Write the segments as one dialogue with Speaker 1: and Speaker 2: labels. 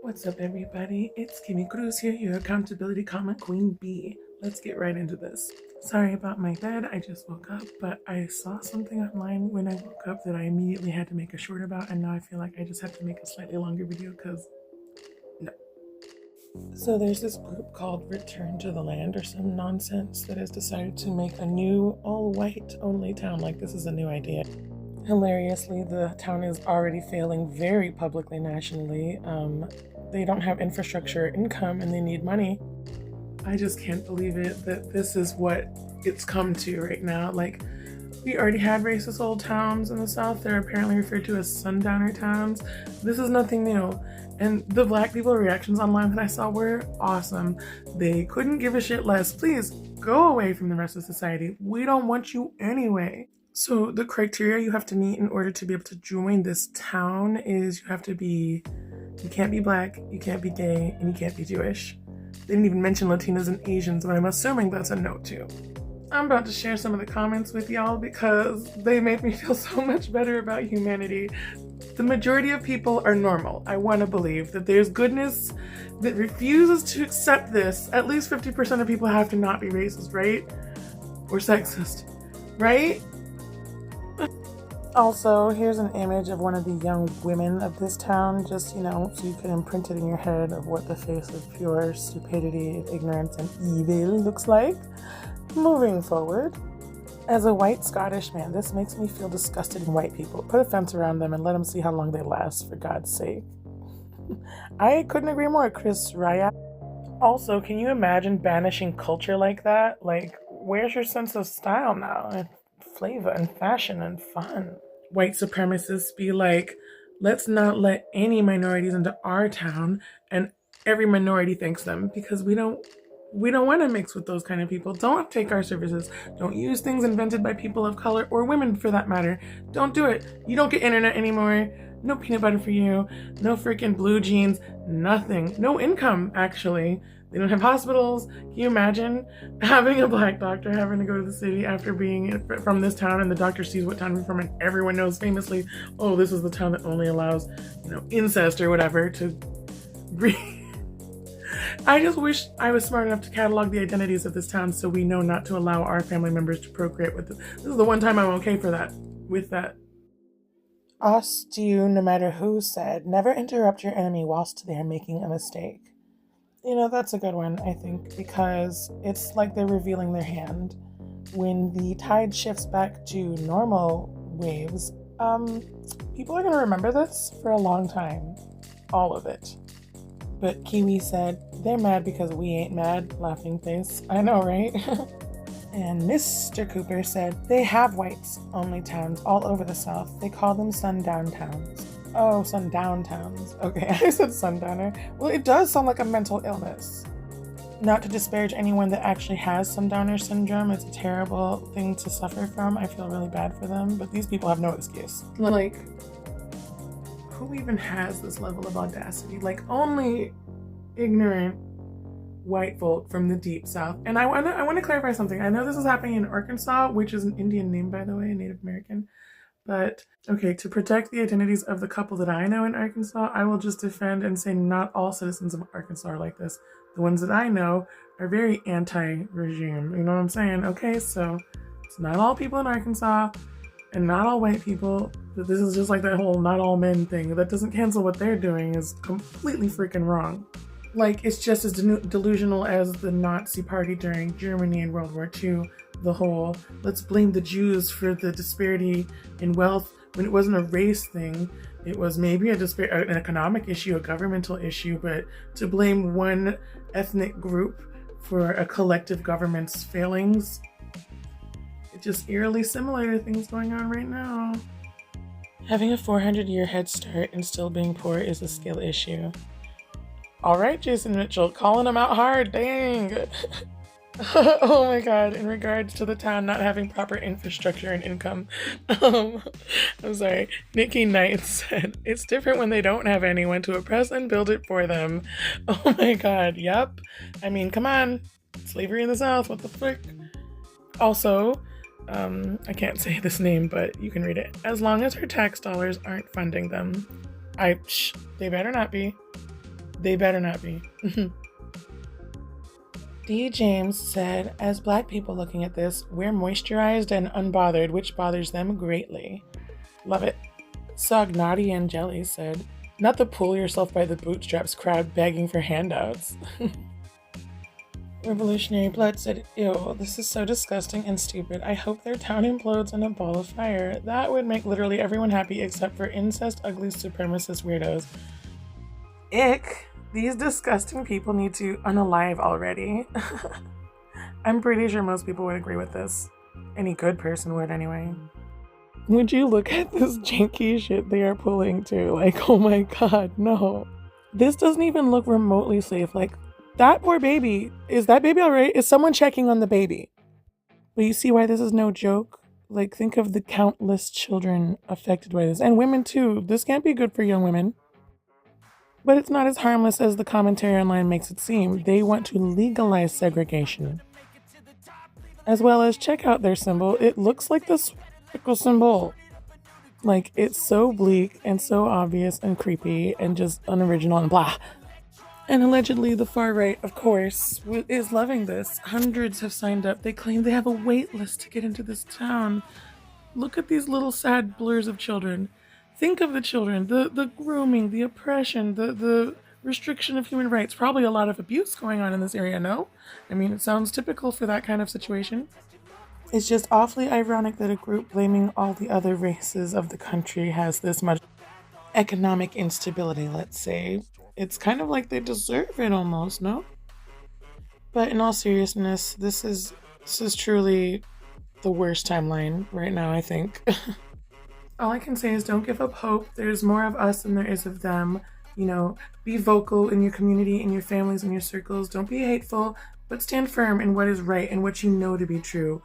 Speaker 1: What's up, everybody? It's Kimmy Cruz here, your accountability comment queen bee. Let's get right into this. Sorry about my bed, I just woke up, but I saw something online when I woke up that I immediately had to make a short about, and now I feel like I just have to make a slightly longer video because no. So there's this group called Return to the Land or some nonsense that has decided to make a new all-white only town. Like, this is a new idea. Hilariously, the town is already failing very publicly nationally. They don't have infrastructure or income and they need money. I just can't believe it that this is what it's come to right now. Like, we already had racist old towns in the South. They're apparently referred to as sundowner towns. This is nothing new. And the Black people reactions online that I saw were awesome. They couldn't give a shit less. Please go away from the rest of society. We don't want you anyway. So the criteria you have to meet in order to be able to join this town is you can't be Black, you can't be gay, and you can't be Jewish. They didn't even mention Latinas and Asians, but I'm assuming that's a no too. I'm about to share some of the comments with y'all because they make me feel so much better about humanity. The majority of people are normal. I want to believe that there's goodness that refuses to accept this. At least 50% of people have to not be racist, right? Or sexist, right? Also, here's an image of one of the young women of this town, just, so you can imprint it in your head of what the face of pure stupidity, ignorance, and evil looks like. Moving forward. As a white Scottish man, this makes me feel disgusted in white people. Put a fence around them and let them see how long they last, for God's sake. I couldn't agree more, Chris Raya. Also, can you imagine banishing culture like that? Like, where's your sense of style now? And flavor and fashion and fun. White supremacists be like, let's not let any minorities into our town, and every minority thanks them because we don't want to mix with those kind of people. Don't take our services. Don't use things invented by people of color or women for that matter. Don't do it. You don't get internet anymore. No peanut butter for you. No freaking blue jeans. Nothing. No income, actually. They don't have hospitals. Can you imagine having a Black doctor having to go to the city after being from this town, and the doctor sees what town you're from and everyone knows famously, oh, this is the town that only allows, incest or whatever to breathe. I just wish I was smart enough to catalog the identities of this town so we know not to allow our family members to procreate with it. This is the one time I'm okay with that. Us to you, no matter who said, never interrupt your enemy whilst they're making a mistake. That's a good one, I think, because it's like they're revealing their hand. When the tide shifts back to normal waves, people are going to remember this for a long time. All of it. But Kiwi said, they're mad because we ain't mad, laughing face. I know, right? And Mr. Cooper said, they have whites only towns all over the South. They call them sundown towns. Oh, sundown towns. Okay, I said sundowner. Well, it does sound like a mental illness. Not to disparage anyone that actually has sundowner syndrome. It's a terrible thing to suffer from. I feel really bad for them, but these people have no excuse. Like, who even has this level of audacity? Like, only ignorant white folk from the deep South. And I want to clarify something. I know this is happening in Arkansas, which is an Indian name, by the way, Native American. But, okay, to protect the identities of the couple that I know in Arkansas, I will just defend and say not all citizens of Arkansas are like this. The ones that I know are very anti-regime. You know what I'm saying? Okay, so it's not all people in Arkansas and not all white people. But this is just like that whole not all men thing. That doesn't cancel what they're doing is completely freaking wrong. Like, it's just as delusional as the Nazi party during Germany in World War II. The whole, let's blame the Jews for the disparity in wealth when it wasn't a race thing. It was maybe an economic issue, a governmental issue, but to blame one ethnic group for a collective government's failings, it's just eerily similar to things going on right now. Having a 400-year head start and still being poor is a skill issue. All right, Jason Mitchell, calling him out hard, dang. Oh my God, in regards to the town not having proper infrastructure and income, I'm sorry, Nikki Knight said, it's different when they don't have anyone to oppress and build it for them. Oh my God, yep. I mean, come on, slavery in the South, what the frick? Also, I can't say this name, but you can read it. As long as her tax dollars aren't funding them. They better not be. They better not be. D. James said, as Black people looking at this, we're moisturized and unbothered, which bothers them greatly. Love it. Sognati and Jelly said, not the pull yourself by the bootstraps crowd begging for handouts. Revolutionary Blood said, ew, this is so disgusting and stupid. I hope their town implodes in a ball of fire. That would make literally everyone happy except for incest, ugly, supremacist weirdos. Ick. These disgusting people need to unalive already. I'm pretty sure most people would agree with this. Any good person would anyway. Would you look at this janky shit they are pulling too? Like, oh my god, no. This doesn't even look remotely safe. Like, that poor baby. Is that baby alright? Is someone checking on the baby? But you see why this is no joke? Like, think of the countless children affected by this. And women too. This can't be good for young women. But it's not as harmless as the commentary online makes it seem. They want to legalize segregation. As well as check out their symbol. It looks like the swastika symbol. Like, it's so bleak and so obvious and creepy and just unoriginal and blah. And allegedly the far right, of course, is loving this. Hundreds have signed up. They claim they have a wait list to get into this town. Look at these little sad blurs of children. Think of the children, the grooming, the oppression, the restriction of human rights. Probably a lot of abuse going on in this area, no? I mean, it sounds typical for that kind of situation. It's just awfully ironic that a group blaming all the other races of the country has this much economic instability, let's say. It's kind of like they deserve it almost, no? But in all seriousness, this is truly the worst timeline right now, I think. All I can say is don't give up hope. There's more of us than there is of them. You know, be vocal in your community, in your families, in your circles. Don't be hateful, but stand firm in what is right and what you know to be true.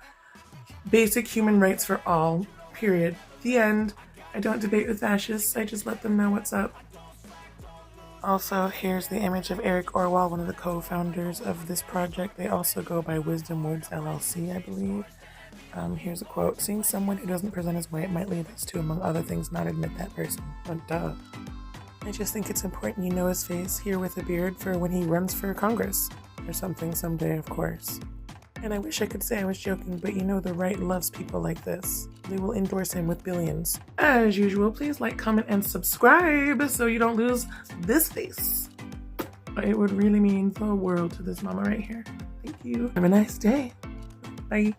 Speaker 1: Basic human rights for all, period. The end. I don't debate with fascists. I just let them know what's up. Also, here's the image of Eric Orwol, one of the co-founders of this project. They also go by Wisdom Woods LLC, I believe. Here's a quote. Seeing someone who doesn't present as white might lead us to, among other things, not admit that person. But duh. I just think it's important you know his face, here with a beard, for when he runs for Congress. Or something someday, of course. And I wish I could say I was joking, but you know the right loves people like this. They will endorse him with billions. As usual, please like, comment, and subscribe so you don't lose this face. It would really mean the world to this mama right here. Thank you. Have a nice day. Bye.